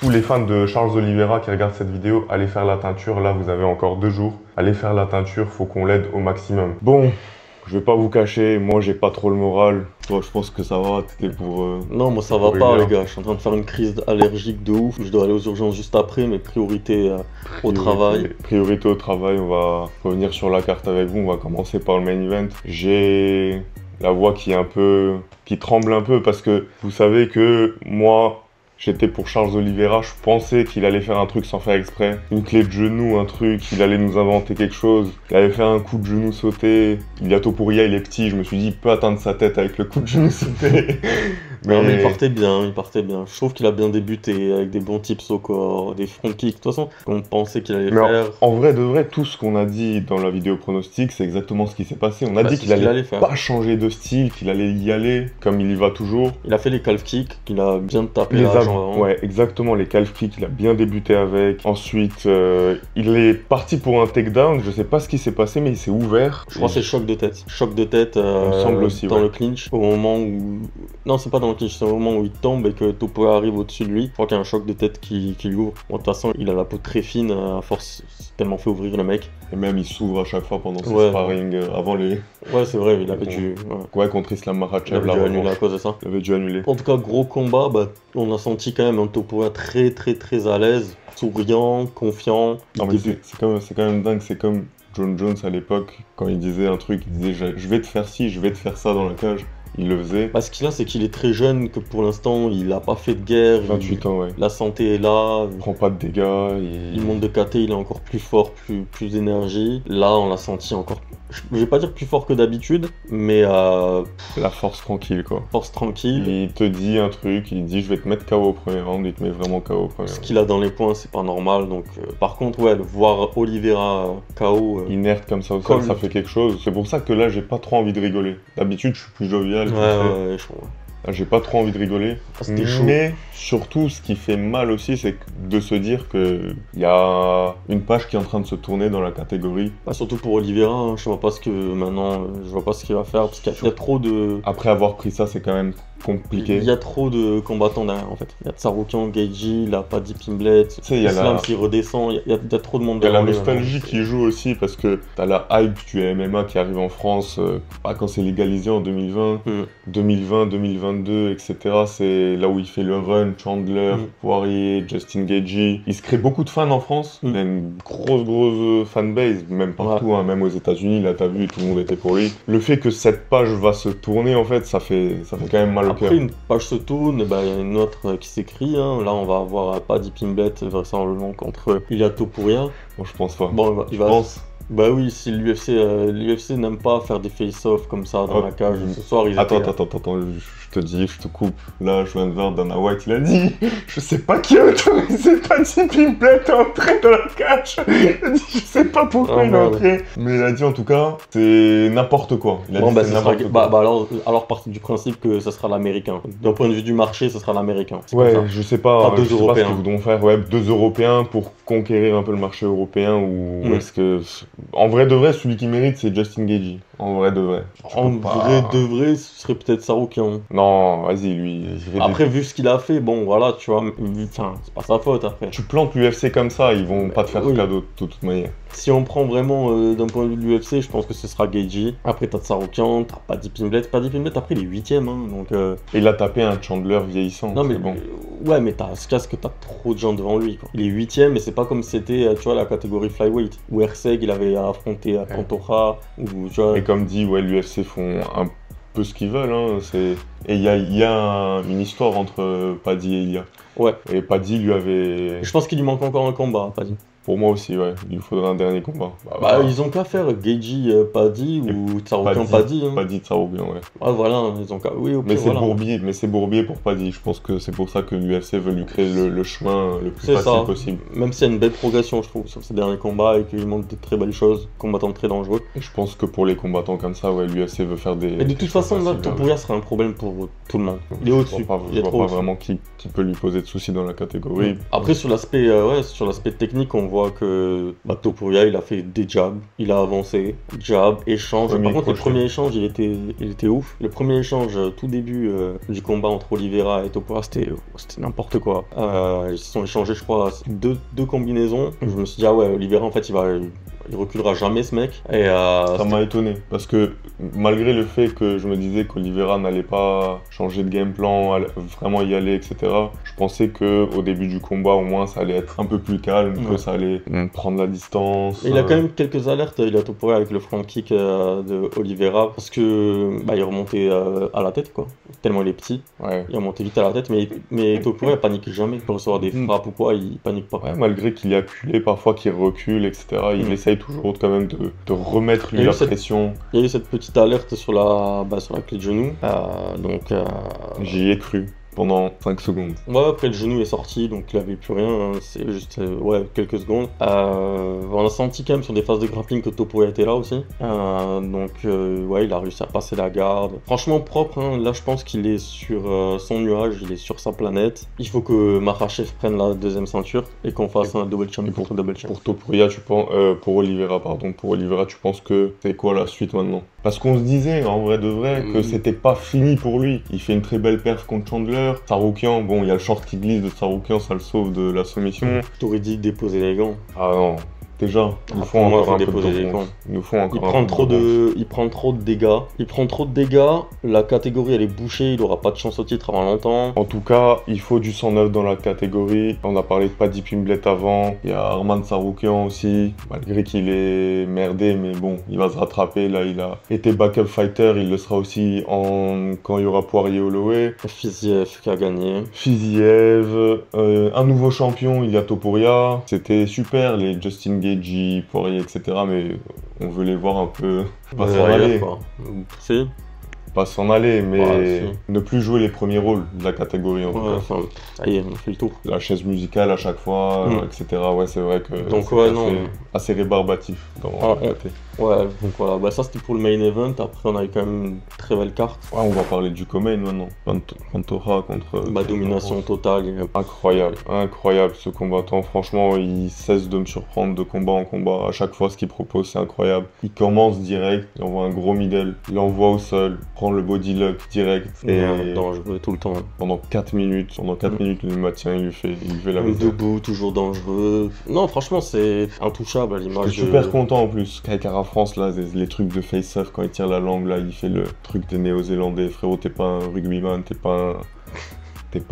tous les fans de Charles Oliveira qui regardent cette vidéo, allez faire la teinture. Là, vous avez encore 2 jours. Allez faire la teinture, faut qu'on l'aide au maximum. Bon, je vais pas vous cacher, moi j'ai pas trop le moral. Toi, je pense que ça va, t'étais pour... Non, moi ça va pas les gars, je suis en train de faire une crise allergique de ouf. Je dois aller aux urgences juste après, mais priorité au travail. Priorité au travail, on va revenir sur la carte avec vous. On va commencer par le main event. J'ai la voix qui tremble un peu parce que vous savez que moi... J'étais pour Charles Oliveira, je pensais qu'il allait faire un truc sans faire exprès. Une clé de genou, un truc, il allait nous inventer quelque chose. Il allait faire un coup de genou sauté. Ilia Topuria, il est petit, je me suis dit, il peut atteindre sa tête avec le coup de genou sauté. Mais il partait bien, il partait bien. Je trouve qu'il a bien débuté avec des bons tips au corps, des front kicks. De toute façon, on pensait qu'il allait faire. En vrai de vrai, tout ce qu'on a dit dans la vidéo pronostic, c'est exactement ce qui s'est passé. On a dit qu'il allait pas changer de style, qu'il allait y aller comme il y va toujours. Il a fait les calf kicks, qu'il a bien tapé là. Ouais, exactement, les calf kicks, il a bien débuté avec. Ensuite, il est parti pour un takedown. Je sais pas ce qui s'est passé, mais il s'est ouvert. Je crois que c'est choc de tête. Choc de tête semble aussi, dans le clinch. Au moment où... Non, c'est pas dans le clinch, c'est au moment où il tombe et que Topuria arrive au-dessus de lui. Je crois qu'il y a un choc de tête qui lui ouvre. Bon, de toute façon, il a la peau très fine, à force, c'est tellement fait ouvrir le mec. Et même, il s'ouvre à chaque fois pendant ses sparring avant les... Ouais, c'est vrai, il avait dû... Ouais, contre Islam Makhachev, il avait dû annuler à cause de ça. Il avait dû annuler. En tout cas, gros combat, bah, on a senti quand même un Topuria très à l'aise, souriant, confiant. Non mais c'est quand même dingue, c'est comme John Jones à l'époque, quand il disait un truc, il disait je vais te faire ci, je vais te faire ça dans la cage. Il le faisait. Parce qu'il a, c'est qu'il est très jeune, que pour l'instant, il a pas fait de guerre. 28 ans, ouais. La santé est là. Il prend pas de dégâts. Il monte de KT, il est encore plus fort, plus d'énergie. Là, on l'a senti encore... Je vais pas dire plus fort que d'habitude, mais... La force tranquille, quoi. Force tranquille. Il te dit un truc, il dit je vais te mettre KO au premier round, il te met vraiment KO au premier round. Ce qu'il a dans les points, c'est pas normal, donc... Par contre, ouais, voir Oliveira KO... Inerte comme ça au sol, ça fait quelque chose. C'est pour ça que là, j'ai pas trop envie de rigoler. D'habitude, je suis plus jovial. Ouais, je comprends. J'ai pas trop envie de rigoler, mais surtout ce qui fait mal aussi, c'est de se dire que il y a une page qui est en train de se tourner dans la catégorie. Bah, surtout pour Oliveira, hein, je vois pas ce que maintenant, je vois pas ce qu'il va faire parce qu'il y a trop de. Après avoir pris ça, c'est quand même compliqué. Il y a trop de combattants derrière en fait. Il y a Tsarukyan, Gaethje, il a pas dit Pimblet, Islam qui redescend, il y a trop de monde derrière. Il y a la lui, nostalgie qui joue aussi parce que t'as la hype du MMA qui arrive en France quand c'est légalisé en 2020, 2020, 2022, etc. C'est là où il fait le run, Chandler, Poirier, Justin Gaethje. Il se crée beaucoup de fans en France. Il a une grosse fanbase, même partout, hein, même aux États-Unis. Là, t'as vu, tout le monde était pour lui. Le fait que cette page va se tourner, en fait, ça fait quand même mal au cœur. Après, une page se tourne, bah, y a une autre qui s'écrit. Hein. Là, on va avoir Paddy Pimblett vraisemblablement contre Ilia Topuria. Bon, je pense pas. Bon, il va. Bah oui, si l'UFC n'aime pas faire des face-off comme ça dans la cage, ce soir ils Attends, je te dis, je te coupe. Là, je viens de voir Dana White, il a dit je sais pas qui a autorisé Paddy Pimblett à entrer dans la cage. Il a dit je sais pas pourquoi il est entré. Mais il a dit en tout cas, c'est n'importe quoi. Il a dit c'est n'importe quoi. Alors partir du principe que ça sera l'américain. D'un point de vue du marché, ça sera l'américain. Ouais, je sais pas. Pas deux Européens. Ce qu'ils voudront faire. Ouais, 2 Européens pour conquérir un peu le marché européen ou est-ce que. En vrai de vrai, celui qui mérite, c'est Justin Gaethje. En vrai de vrai. En vrai de vrai, ce serait peut-être Tsarukyan. Non, vas-y, lui. Après, vu ce qu'il a fait, bon, voilà, tu vois, enfin, c'est pas sa faute après. Tu plantes l'UFC comme ça, ils vont pas te faire cadeau de toute manière. Si on prend vraiment d'un point de vue de l'UFC, je pense que ce sera Gaethje. Après, t'as Tsarukyan, t'as Paddy Pimblett. Paddy Pimblett, après, il est 8ème, hein, donc... Et il a tapé un Chandler vieillissant. Non, mais bon. Ouais, mais t'as ce casque que t'as trop de gens devant lui, quoi. Il est 8ème, mais c'est pas comme c'était, tu vois, la catégorie flyweight, où Erceg, il avait affronté Pantoja, ou tu vois... Et comme dit, ouais, l'UFC font un peu ce qu'ils veulent, hein, Et il y a une histoire entre Paddy et Ilia. Ouais. Et Paddy lui avait... Je pense qu'il lui manque encore un combat, Paddy. Pour moi aussi, ouais. Il lui faudrait un dernier combat. Ils ont qu'à faire Gaethje Paddy ou Tsarukyan Paddy. Hein. Paddy Tsarukyan, ouais. Ah voilà, ils ont qu'à... Oui, mais c'est Bourbier pour Paddy. Je pense que c'est pour ça que l'UFC veut lui créer le chemin le plus facile possible. Même s'il y a une belle progression, je trouve, sur ces derniers combats et qu'il montre de très belles choses, combattants très dangereux. Et je pense que pour les combattants comme ça, ouais, l'UFC veut faire des... Et de toute façon, là, Topuria serait un problème pour tout le monde. Il est au-dessus. Je vois pas vraiment qui peut lui poser de soucis dans la catégorie. Après, sur l'aspect technique, on voit voit que Topuria, il a fait des jabs, il a avancé, jab, échange. Premier Par contre, le crochet. premier échange, il était ouf. Le premier échange, tout début du combat entre Oliveira et Topuria, c'était n'importe quoi. Ils se sont échangés, je crois, deux combinaisons. Je me suis dit, ah ouais, Oliveira, en fait, il reculera jamais ce mec. Et Ça m'a étonné parce que malgré le fait que je me disais qu'Oliveira n'allait pas changer de game plan, vraiment y aller, etc. Je pensais que au début du combat, au moins, ça allait être un peu plus calme, que ça allait prendre la distance. Et il a quand même quelques alertes, il a Topuria avec le front kick de Oliveira parce que il remontait à la tête quoi. Tellement il est petit, Ouais. il remontait vite à la tête, mais Topuria panique jamais pour recevoir des frappes ou quoi, il panique pas. Ouais, malgré qu'il est acculé, parfois qu'il recule, etc. Il essaye toujours quand même de remettre lui la pression. Il y a eu cette petite alerte sur la clé de genou, donc. J'y ai cru pendant 5 secondes. Ouais, après le genou est sorti, donc il avait plus rien, hein, c'est juste quelques secondes. On a senti quand même sur des phases de grappling que Topuria était là aussi. Donc il a réussi à passer la garde. Franchement propre, hein. Là je pense qu'il est sur son nuage, il est sur sa planète. Il faut que Makhachev prenne la deuxième ceinture et qu'on fasse un double champ contre double champ. Pour Topuria, pour Oliveira, pardon, pour Oliveira, tu penses que c'est quoi la suite maintenant? Parce qu'on se disait, en vrai de vrai, que c'était pas fini pour lui. Il fait une très belle perf contre Chandler. Saroukian, bon, il y a le short qui glisse de Saroukian, ça le sauve de la soumission. T'aurais dit déposer les gants. Ah non, déjà, il nous faut pour moi, encore un peu déposer de les réponse. gants. Il nous faut encore Il prend trop de dégâts. Il prend trop de dégâts. La catégorie elle est bouchée. Il aura pas de chance au titre avant longtemps. En tout cas, il faut du 109 dans la catégorie. On a parlé de Paddy Pimblett avant. Il y a Arman Saroukian aussi. Malgré qu'il est merdé, mais bon, il va se rattraper. Là, il a été backup fighter. Il le sera aussi quand il y aura Poirier-Holloway. Fiziev qui a gagné. Fiziev, un nouveau champion, il y a Topuria. C'était super, les Justin Gaethje, Poirier, etc. Mais on veut les voir un peu pas s'en aller. Si. Pas s'en aller, mais Si. ne plus jouer les premiers rôles de la catégorie en tout cas. Enfin, ça y est, on fait le tour. La chaise musicale à chaque fois, etc. Ouais, c'est vrai que Donc, c'est assez rébarbatif dans la caté. Ouais, donc voilà, ça c'était pour le main event. Après, on a eu quand même une très belle carte. Ouais, on va parler du co-main maintenant. Pantoja contre. Domination totale. Incroyable, incroyable ce combattant. Franchement, il cesse de me surprendre de combat en combat. À chaque fois, ce qu'il propose, c'est incroyable. Il commence direct, il envoie un gros middle, il envoie au sol, prend le body lock direct. Et dangereux tout le temps. Pendant 4 minutes, il le maintient, il lui fait la vie. Debout, toujours dangereux. Non, franchement, c'est intouchable à l'image. Je suis super content en plus. Kai Kara France, là, les trucs de face-off, quand il tire la langue, là, il fait le truc des Néo-Zélandais. Frérot, t'es pas un rugbyman, t'es pas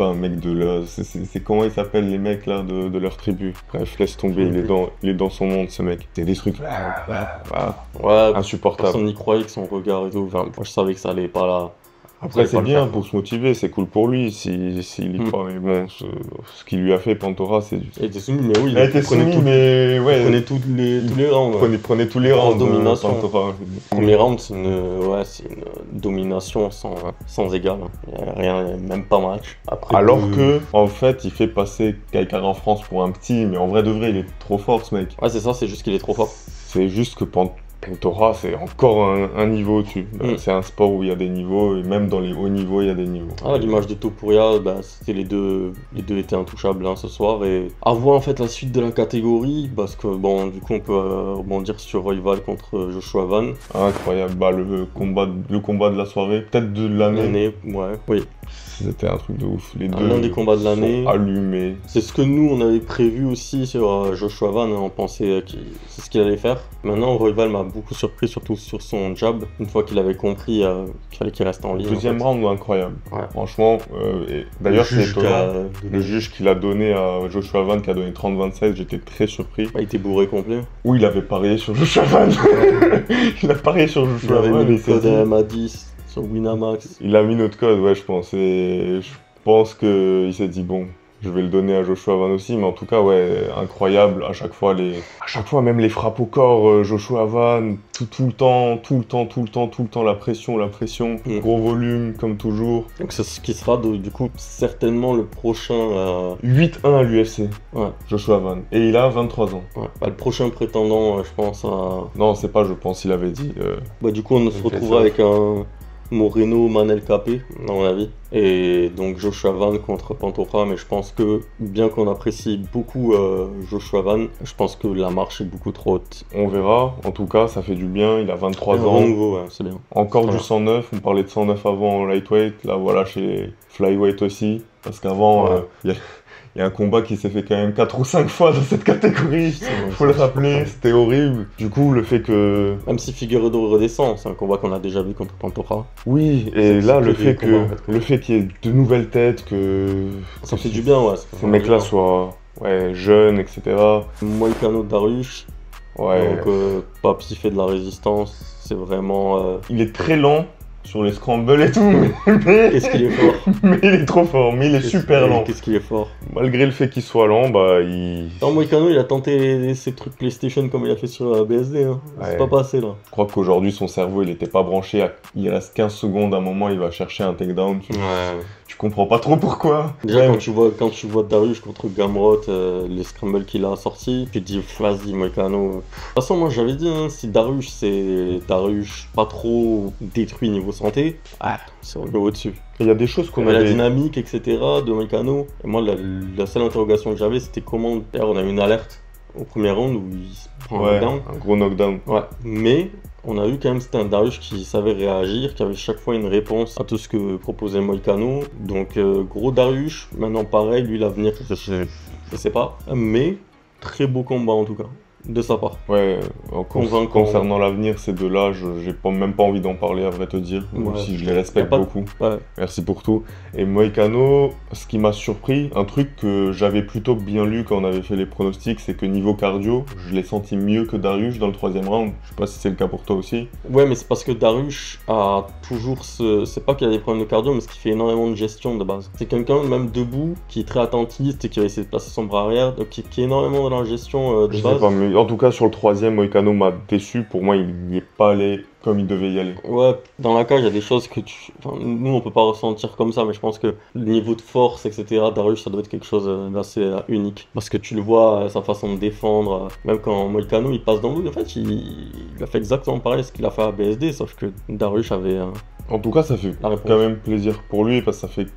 un mec de là. C'est comment ils s'appellent les mecs là de leur tribu. Bref, laisse tomber, il est dans son monde ce mec. C'est des trucs insupportables. Personne n'y croyait que son regard et tout. Enfin, moi je savais que ça allait pas là. Après c'est bien pour se motiver, c'est cool pour lui s'il y croit. Mais bon, ce qu'il lui a fait Pantoja, c'est du... Il était soumis, mais oui. Il a été soumis, mais ouais. Il prenait tous les rounds. Prenait tous les rounds. Domination. Pantoja. Premier round, c'est une domination sans égal. Il n'y a rien, même pas match. Après, alors que, en fait, il fait passer Kai Kara en France pour un petit, mais en vrai de vrai, il est trop fort ce mec. Ouais, c'est ça, c'est juste qu'il est trop fort. C'est juste que Pantoja, c'est encore un niveau au-dessus. C'est un sport où il y a des niveaux, et même dans les hauts niveaux, il y a des niveaux. L'image de Topuria, c'était les deux étaient intouchables ce soir. Et à voir en fait la suite de la catégorie, parce que bon, du coup, on peut rebondir sur Royval contre Joshua Van. Incroyable, le combat de la soirée, peut-être de l'année. Oui. C'était un truc de ouf. Les deux l'un des combats de l'année. Allumés. C'est ce que nous on avait prévu aussi sur Joshua Van. On pensait que c'est ce qu'il allait faire. Maintenant, Royval m'a beaucoup surpris, surtout sur son jab. Une fois qu'il avait compris qu'il fallait qu'il reste en ligne. Deuxième round, incroyable. Ouais. Franchement, d'ailleurs, c'est étonnant. Le juge qu'il a donné à Joshua Van, qui a donné 30-26, j'étais très surpris. Il était bourré complet. Oui, il avait parié sur Joshua Van. Il a parié sur Joshua Van. Il avait mis le code MA10 sur Winamax. Il a mis notre code, ouais, je pense. Et je pense qu'il s'est dit, bon, je vais le donner à Joshua Van aussi. Mais en tout cas, ouais, incroyable. À chaque fois, même les frappes au corps, Joshua Van, tout le temps, la pression. Gros volume, comme toujours. Donc c'est ce qui sera, du coup, certainement le prochain... 8-1 à l'UFC, ouais. Joshua Van. Et il a 23 ans. Ouais. Le prochain prétendant, je pense, à... Non, c'est pas, je pense, il avait dit... du coup, on se retrouvera avec Moreno, Manel Capé, à mon avis. Et donc Joshua Van contre Pantoja, mais je pense que, bien qu'on apprécie beaucoup Joshua Van, je pense que la marche est beaucoup trop haute. On verra. En tout cas, ça fait du bien. Il a 23 ans. Renouveau, ouais, c'est bien. Encore Voilà. du 109. On parlait de 109 avant en lightweight. Là, voilà, chez flyweight aussi. Parce qu'avant, Ouais. il y a un combat qui s'est fait quand même 4 ou 5 fois dans cette catégorie. Faut le rappeler, c'était horrible. Du coup, le fait que... Même si Figueiredo redescend, c'est un combat qu'on a déjà vu contre Pantoja. Oui, et là, que le des fait combats, en que... fait. Le fait qu'il y ait de nouvelles têtes, que... Ça fait du bien, ouais. Ces mecs-là soient jeunes, etc. Moïcano Dariush, Ouais. donc Papi fait de la résistance, c'est vraiment... Il est très lent sur les scrambles et tout, mais... Qu'est-ce qu'il est fort. mais il est trop fort, mais il est super lent. Qu'est-ce qu'il est fort. Malgré le fait qu'il soit lent, bah il... Non, Moïcano, il a tenté ces trucs PlayStation comme il a fait sur BSD, hein. Ouais. C'est pas passé, là. Je crois qu'aujourd'hui son cerveau il était pas branché, il reste 15 secondes, à un moment il va chercher un takedown. Tu comprends pas trop pourquoi. Déjà, Ouais. quand tu vois Dariush contre Gamrot, les scrambles qu'il a sortis, tu te dis, vas-y, Moïcano. De toute façon, moi j'avais dit, hein, si Dariush, c'est Dariush pas trop détruit niveau santé, c'est au niveau au-dessus. Il y a des choses qu'on On a la avait... dynamique, etc. de Moïcano. Et moi, la seule interrogation que j'avais, c'était comment. D'ailleurs, on a eu une alerte au premier round où il se prend un Ouais, knockdown. un gros knockdown. Ouais, mais on a vu quand même c'était un Dariush qui savait réagir, qui avait chaque fois une réponse à tout ce que proposait Moïcano. Donc gros Dariush, maintenant pareil, lui l'avenir, je sais pas. Mais très beau combat en tout cas, de sa part. Ouais, Convaincant. concernant l'avenir, ces deux-là, j'ai même pas envie d'en parler à vrai te dire, même Ouais. si je les Y a respecte pas de- beaucoup. Ouais. Merci pour tout. Et Moïcano, ce qui m'a surpris, un truc que j'avais plutôt bien lu quand on avait fait les pronostics, c'est que niveau cardio, je l'ai senti mieux que Dariush dans le 3e round. Je sais pas si c'est le cas pour toi aussi. Ouais, mais c'est parce que Dariush a toujours ce. C'est pas qu'il a des problèmes de cardio, mais ce qui fait énormément de gestion de base. C'est quelqu'un, même debout, qui est très attentiste et qui va essayer de placer son bras arrière, donc qui est énormément dans la gestion de Je sais base. pas, mais en tout cas sur le 3e, Moïcano m'a déçu. Pour moi, il n'y est pas allé comme il devait y aller. Ouais, dans la cage, il y a des choses que enfin, nous, on peut pas ressentir comme ça, mais je pense que le niveau de force, etc., Dariush, ça doit être quelque chose d'assez unique. Parce que tu le vois, sa façon de défendre, même quand Moïcano, il passe dans l'eau, en fait, il a fait exactement pareil ce qu'il a fait à BSD, sauf que Dariush avait En tout cas, ça fait la réponse. quand même plaisir pour lui parce que ça fait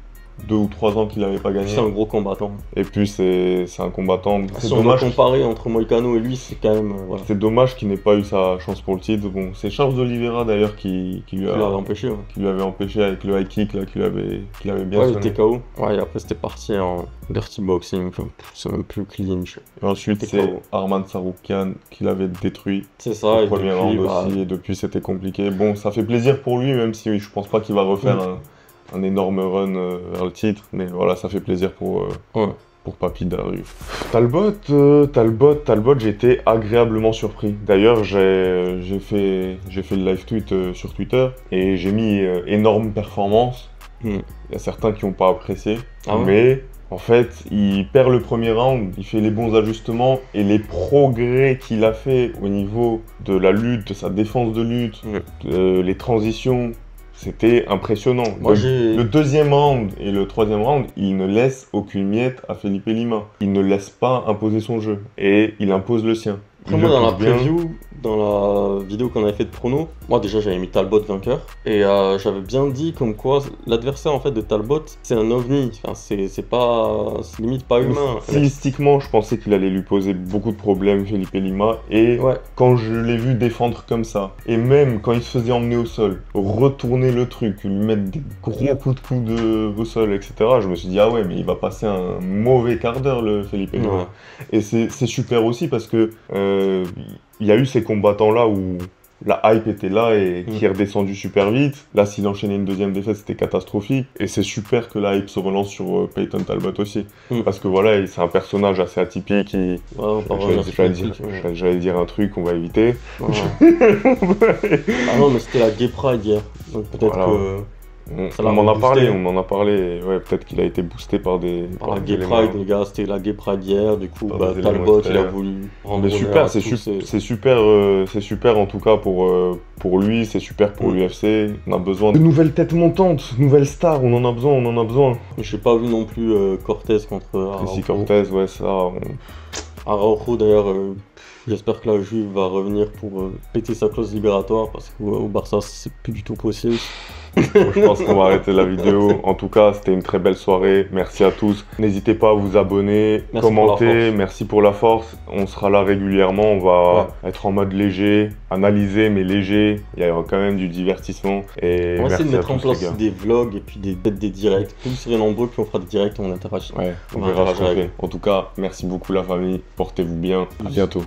2 ou 3 ans qu'il n'avait pas gagné. C'est un gros combattant. Et puis c'est un combattant. C'est Si on doit dommage. comparer entre Moïcano et lui, c'est quand même... voilà. C'est dommage qu'il n'ait pas eu sa chance pour le titre. Bon, c'est Charles Oliveira d'ailleurs qui lui Il l'avait empêché, ouais. qui lui avait empêché avec le high kick là, qu'il avait bien Ouais, il sonné. était KO. Ouais, et après, c'était parti en dirty boxing, enfin, c'est même plus clinch. Et ensuite C'était c'est KO. Arman Saroukian qui l'avait détruit C'est ça, au et premier depuis, round bah, aussi. Et depuis c'était compliqué. Bon, ça fait plaisir pour lui, même si je pense pas qu'il va refaire un énorme run vers le titre. Mais voilà, ça fait plaisir pour Papi Dariush. Talbot, j'ai été agréablement surpris. D'ailleurs, j'ai fait le live tweet sur Twitter et j'ai mis énorme performance. Mm. Il y a certains qui n'ont pas apprécié, Ah ouais mais en fait, il perd le premier round, il fait les bons ajustements et les progrès qu'il a fait au niveau de la lutte, de sa défense de lutte, les transitions. C'était impressionnant. Moi, Le 2e round et le 3e round, il ne laisse aucune miette à Felipe Lima. Il ne laisse pas imposer son jeu. Et il impose le sien. Après, moi, dans la preview, dans la vidéo qu'on avait fait de prono, moi déjà j'avais mis Talbot vainqueur et j'avais bien dit comme quoi l'adversaire en fait de Talbot c'est un ovni, enfin, c'est pas, c'est limite pas humain. Stylistiquement, je pensais qu'il allait lui poser beaucoup de problèmes, Felipe Lima, et Ouais. quand je l'ai vu défendre comme ça, et même quand il se faisait emmener au sol, retourner le truc, lui mettre des gros coups de coude au sol, etc., je me suis dit, ah ouais, mais il va passer un mauvais quart d'heure, le Felipe Lima. Ouais. Et c'est super aussi parce que il y a eu ces combattants-là où la hype était là et qui est redescendu super vite. Là, s'il enchaînait une 2e défaite, c'était catastrophique. Et c'est super que la hype se relance sur Peyton Talbot aussi. Parce que voilà, c'est un personnage assez atypique. Ouais, on va revenir sur le truc, ouais. J'allais dire un truc qu'on va éviter. Ouais. Ah non, mais c'était la Gay Pride hier, donc peut-être Voilà. que ça l'a On en a reboosté. parlé, on en a parlé. Ouais, peut-être qu'il a été boosté par des. par la par des Gay éléments. Pride, les gars, c'était la Gay Pride hier, du coup, Par bah, des éléments Talbot, il a extérieurs. voulu rendre Mais honneur super, à c'est tous ces- c'est super en tout cas pour lui, c'est super pour Mm. l'UFC. On a besoin de nouvelles têtes montantes, nouvelles stars, on en a besoin, on en a besoin. J'ai pas vu non plus Cortez contre Ici Araujo. Cortez, ouais, ça. Araujo, d'ailleurs, j'espère que la Juve va revenir pour péter sa clause libératoire parce qu'au Barça, c'est plus du tout possible. Je pense qu'on va arrêter la vidéo. En tout cas, c'était une très belle soirée. Merci à tous. N'hésitez pas à vous abonner, commenter. Merci pour la force. On sera là régulièrement. On va être en mode léger, analyser mais léger. Il y aura quand même du divertissement. Et on va essayer de mettre en tous, place des vlogs et puis peut-être des directs. Plus vous serez nombreux, plus on fera des directs et on interagit. Ouais, on verra ce qu'on fait. En tout cas, merci beaucoup la famille. Portez-vous bien. À bientôt.